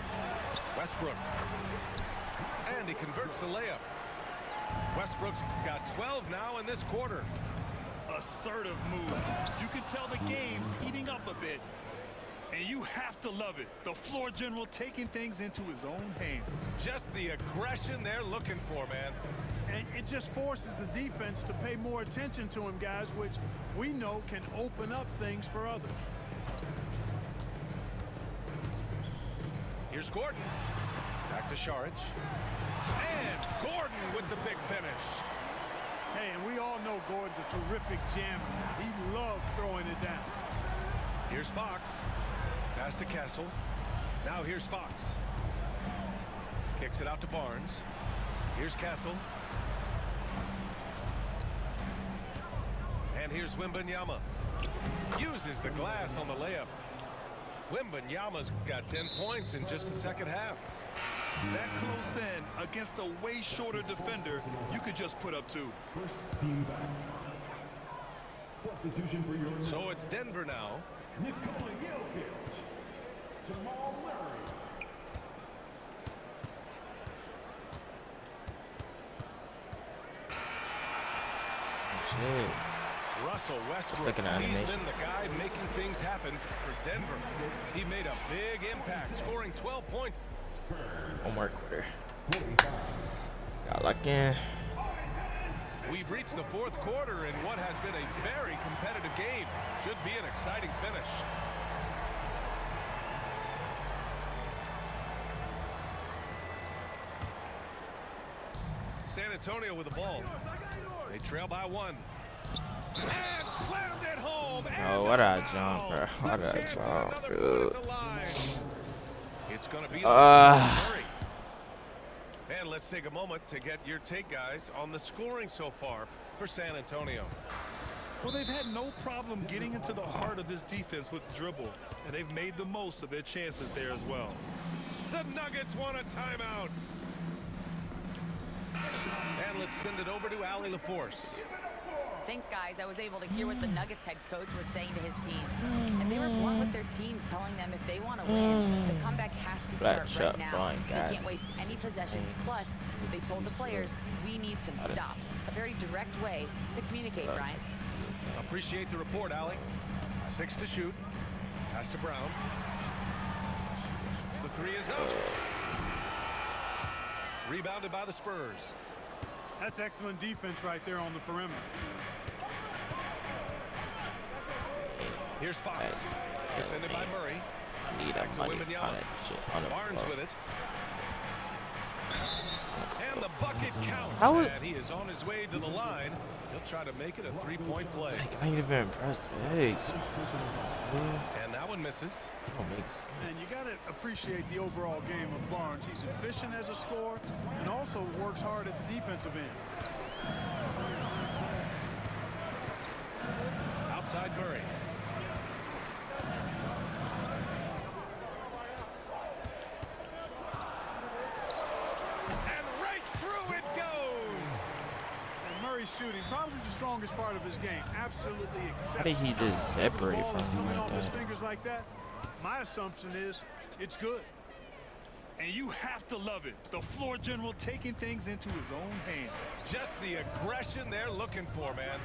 Westbrook. And he converts the layup. Westbrook's got 12 now in this quarter. Assertive move. You can tell the game's heating up a bit. And you have to love it. The floor general taking things into his own hands. Just the aggression they're looking for, man. And it just forces the defense to pay more attention to him, guys, which we know can open up things for others. Here's Gordon. Back to Saric. And Gordon with the big finish. Hey, and we all know Gordon's a terrific jammer. He loves throwing it down. Here's Fox. Pass to Castle. Now here's Fox. Kicks it out to Barnes. Here's Castle. And here's Wembanyama. Uses the glass on the layup. Wembanyama's got 10 points in just the second half. That close in against a way shorter defender, you could just put up 2. First team back. Substitution for your So it's Denver now. Nikola Jokic. Jamal Murray. Shit. Russell Westbrook. looking at He's animation. been the guy making things happen for Denver. He made a big impact, scoring 12 points. One more quarter. Got locked in. We've reached the fourth quarter in what has been a very competitive game. Should be an exciting finish. San Antonio with the ball. They trail by 1. And slammed it home. Oh, what a jump, bro. What a jump, dude. It's going to be Murray. And let's take a moment to get your take, guys, on the scoring so far for San Antonio. Well, they've had no problem getting into the heart of this defense with the dribble, and they've made the most of their chances there as well. The Nuggets want a timeout. And let's send it over to Allie LaForce. Thanks, guys. I was able to hear what the Nuggets head coach was saying to his team. And they were blunt with their team, telling them if they want to win, the comeback has to start right now. They can't waste any possessions. Plus, they told the players, we need some stops. A very direct way to communicate, Brian. Appreciate the report, Allie. 6 to shoot. Pass to Brown. The 3 is up. Rebounded by the Spurs. That's excellent defense right there on the perimeter. Here's Fox. Defended by Murray. I need a money on it. Shit, on Barnes with it. And the bucket counts. How is... And he is on his way to the line. He'll try to make it a three-point play. I ain't even impressed. Hey, and that one misses. Oh, makes. And you got to appreciate the overall game of Barnes. He's efficient as a scorer and also works hard at the defensive end. Outside Murray. And right through it goes. And Murray's shooting, probably the strongest part of his game. Absolutely exceptional. How did he just separate from him coming like off his that? fingers like that? My assumption is it's good. And you have to love it. The floor general taking things into his own hands. Just the aggression they're looking for, man.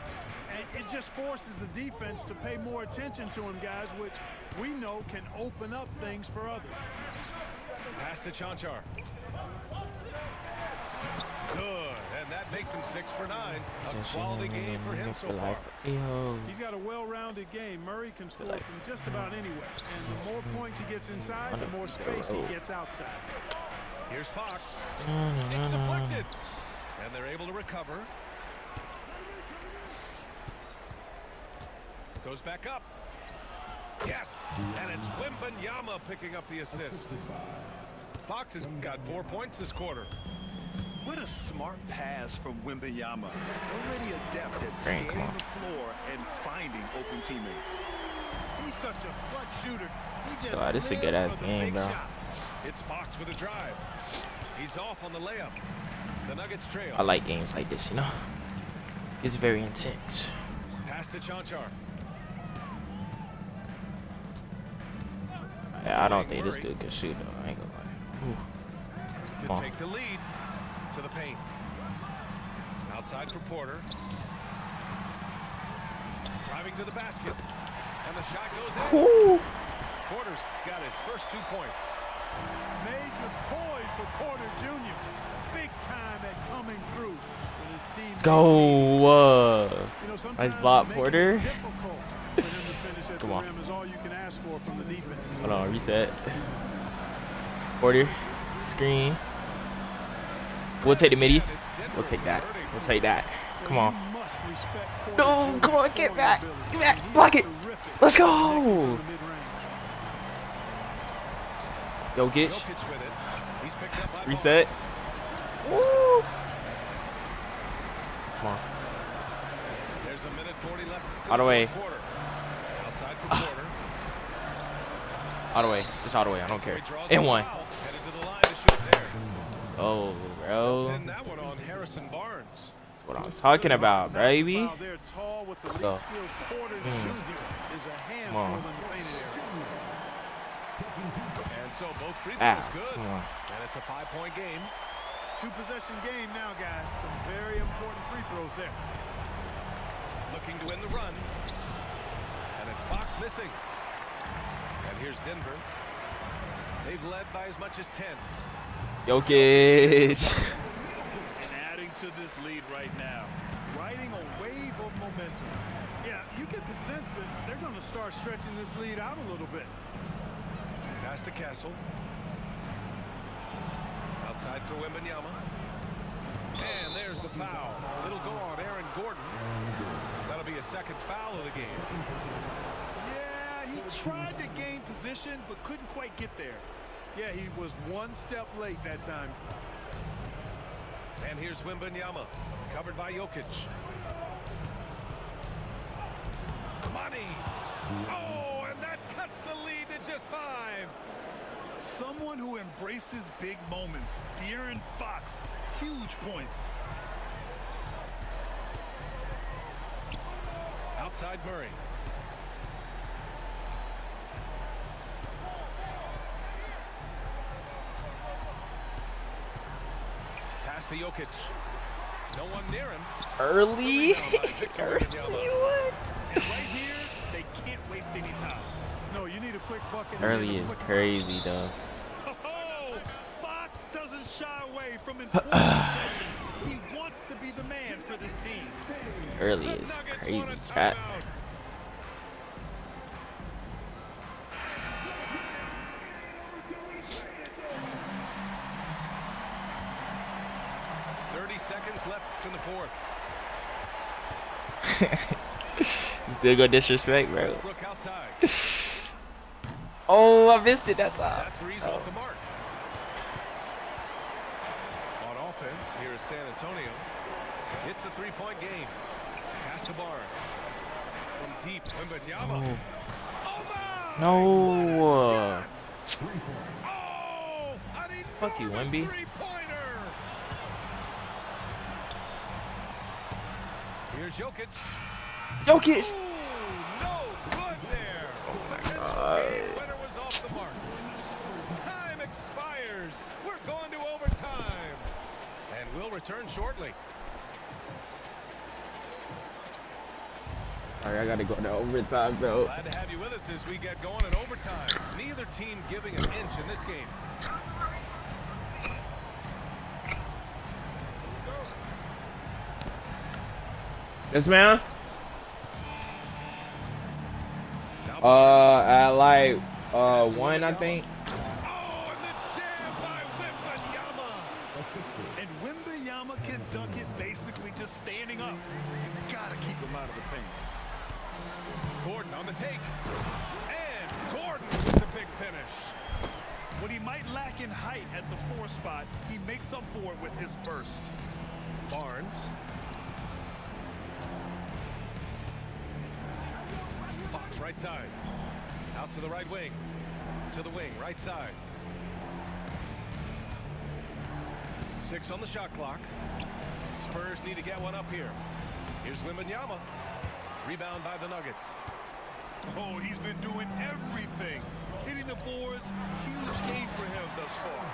And it just forces the defense to pay more attention to him, guys, which we know can open up things for others. Pass to Chanchar. Good, and that makes him 6 for 9. A quality game for him so far. He's got a well-rounded game. Murray can score from just about anywhere. And the more points he gets inside, the more space he gets outside. Here's Fox. It's deflected. And they're able to recover. Goes back up. Yes, and it's Wembanyama picking up the assist. Fox has got 4 points this quarter. What a smart pass from Wembanyama. Already adept at scanning the floor and finding open teammates. He's such a clutch shooter. He just This is a good ass game, bro. It's Fox with a drive. He's off on the layup. The Nuggets trail. I like games like this, you know. It's very intense. Pass to Chanchar. Yeah, I don't think this dude can shoot though. I ain't gonna lie. To take the lead to the paint. Outside for Porter. Driving to the basket. And the shot goes in. Ooh. Porter's got his first 2 points. Major poise for Porter Jr. Big time at coming through when his team. Go. Nice block, Porter. Come on. Hold on, reset. Porter, screen. We'll take the midi. We'll take that. We'll take that. Come on. No, come on, get back. Get back. Block it. Let's go. Jokic. Reset. Woo. Come on. There's a minute 40 left. All the way. Outside for Porter. All the way. Just all the way. I don't care. And one. Oh, bro. And that one on Harrison Barnes. That's what I'm talking about, baby. Go. Come on. And so both free throws good. Come on. And it's a 5-point game. 2-possession game now, guys. Some very important free throws there. Looking to win the run. And it's Fox missing. And here's Denver. They've led by as much as 10. Jokic. And adding to this lead right now. Riding a wave of momentum. Yeah, you get the sense that they're going to start stretching this lead out a little bit. Pass to Castle. Outside for Wembanyama. And there's the foul. It'll go on Aaron Gordon. That'll be a second foul of the game. Yeah, he tried to gain position, but couldn't quite get there. Yeah, he was one step late that time. And here's Wembanyama, covered by Jokic. Money. Oh, and that cuts the lead to just 5. Someone who embraces big moments. De'Aaron Fox, huge points. Outside Murray. Pass to Jokic. No one near him. Early? Early what? And right here, they can't waste any time. No, you need a quick bucket. Early is crazy, though. Oh, Fox doesn't shy away from important possessions. He wants to be the man for this team. Early is crazy, cat. You still go disrespect, bro. Oh, I missed it. That's all. That three's off the mark. On offense, here is San Antonio. It's a three-point game. Pass to Barnes. From deep, Wembanyama. No. Oh, Fuck you, Wemby. Here's Jokic. Jokic. No good there. Oh my God. Winner was off the mark. Time expires. We're going to overtime. And we'll return shortly. Sorry, I gotta go to overtime, though. Glad to have you with us as we get going in overtime. Neither team giving an inch in this game. Yes, man. At like 1, I think. Oh, and the jam by Wembanyama. And Wembanyama can dunk it basically just standing up. You gotta keep him out of the paint. Gordon on the take. And Gordon with the big finish. What he might lack in height at the 4 spot, he makes up for it with his burst. Barnes. Fox right side. Out to the right wing. To the wing, right side. 6 on the shot clock. Spurs need to get one up here. Here's Wembanyama. Rebound by the Nuggets. Oh, he's been doing everything. Hitting the boards, huge game for him thus far.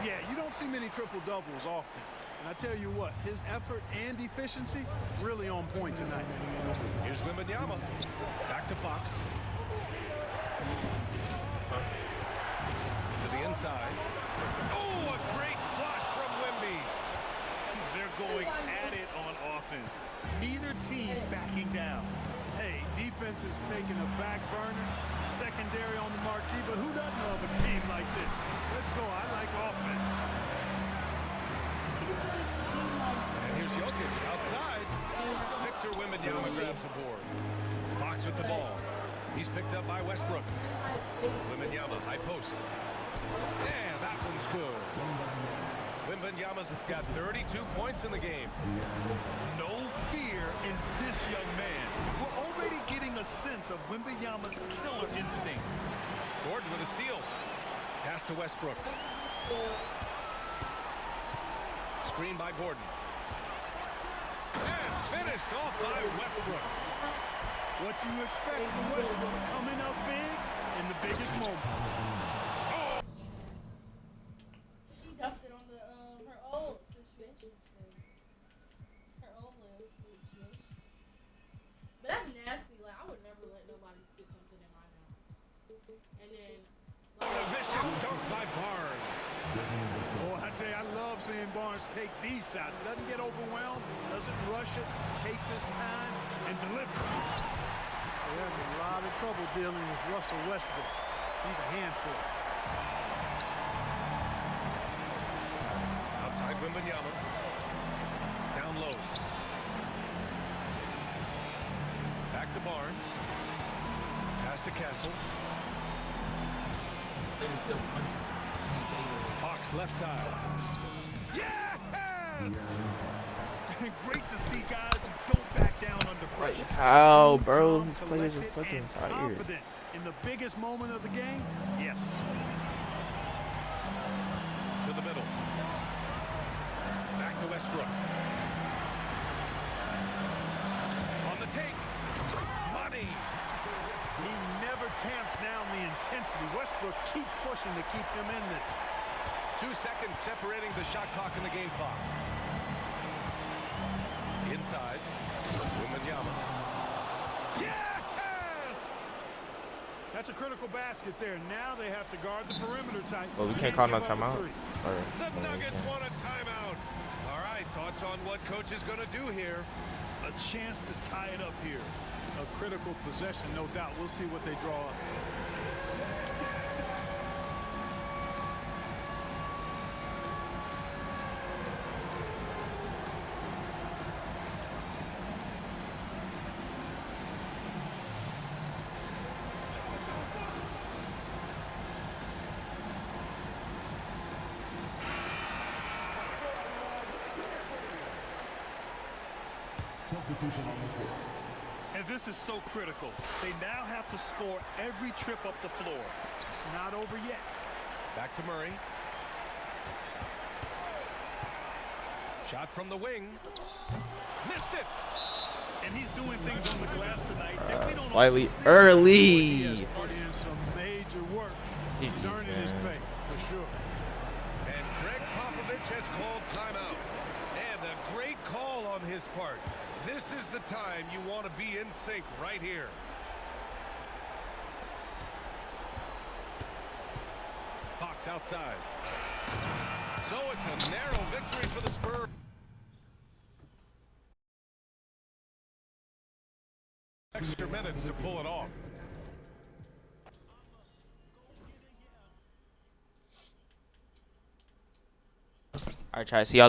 Yeah, you don't see many triple-doubles often. And I tell you what, his effort and efficiency really on point tonight. Here's Wembanyama. Back to Fox. To the inside. Oh, a great flush from Wemby. They're going at it on offense. Neither team backing down. Hey, defense is taking a back burner, secondary on the marquee, but who doesn't love a game like this? Let's go. I like offense. And here's Jokic outside. Victor Wembanyama grabs the board. Fox with the ball. He's picked up by Westbrook. Wembanyama, high post. Damn, that one's good. Wembanyama's got 32 points in the game. No fear in this young man. We're already getting a sense of Wembanyama's killer instinct. Gordon with a steal. Pass to Westbrook. Screen by Gordon. And finished off by Westbrook. What you expect from Westbrook coming up big in the biggest moment. Oh. She dumped it on the her old situation. Her old little situation. But that's nasty. Like I would never let nobody spit something in my mouth. And then A vicious dunk by Barnes. Oh, I tell you, I love seeing Barnes take these shots. Doesn't get overwhelmed, doesn't rush it, takes his time, and delivers. They're having a lot of trouble dealing with Russell Westbrook. He's a handful. Outside Wembanyama. Down low. Back to Barnes. Pass to Castle. Fox left side. Yes! Great to see guys who don't back down under pressure. How, bro? These players are fucking tired. Confident in the biggest moment of the game? Yes. To the middle. Back to Westbrook. On the take. Money. He never tamps down the intensity. Westbrook keeps pushing to keep them in this. 2 seconds separating the shot clock and the game clock. Inside. Wembanyama. Yes! That's a critical basket there. Now they have to guard the perimeter tight. Well, we can't call no timeout. The Nuggets want a timeout. All right, thoughts on what coach is going to do here? A chance to tie it up here. A critical possession, no doubt. We'll see what they draw up. substitution on the court. And this is so critical. They now have to score every trip up the floor. It's not over yet. Back to Murray. Shot from the wing. Missed it. And he's doing things on the glass tonight that we don't Slightly often see. early. He has put in some major work. He's earning his pay, for sure. And Greg Popovich has called timeout. And a great call on his part. This is the time you want to be in sync right here. Fox outside. So it's a narrow victory for the Spurs. Extra minutes to pull it off. All right, try to see y'all.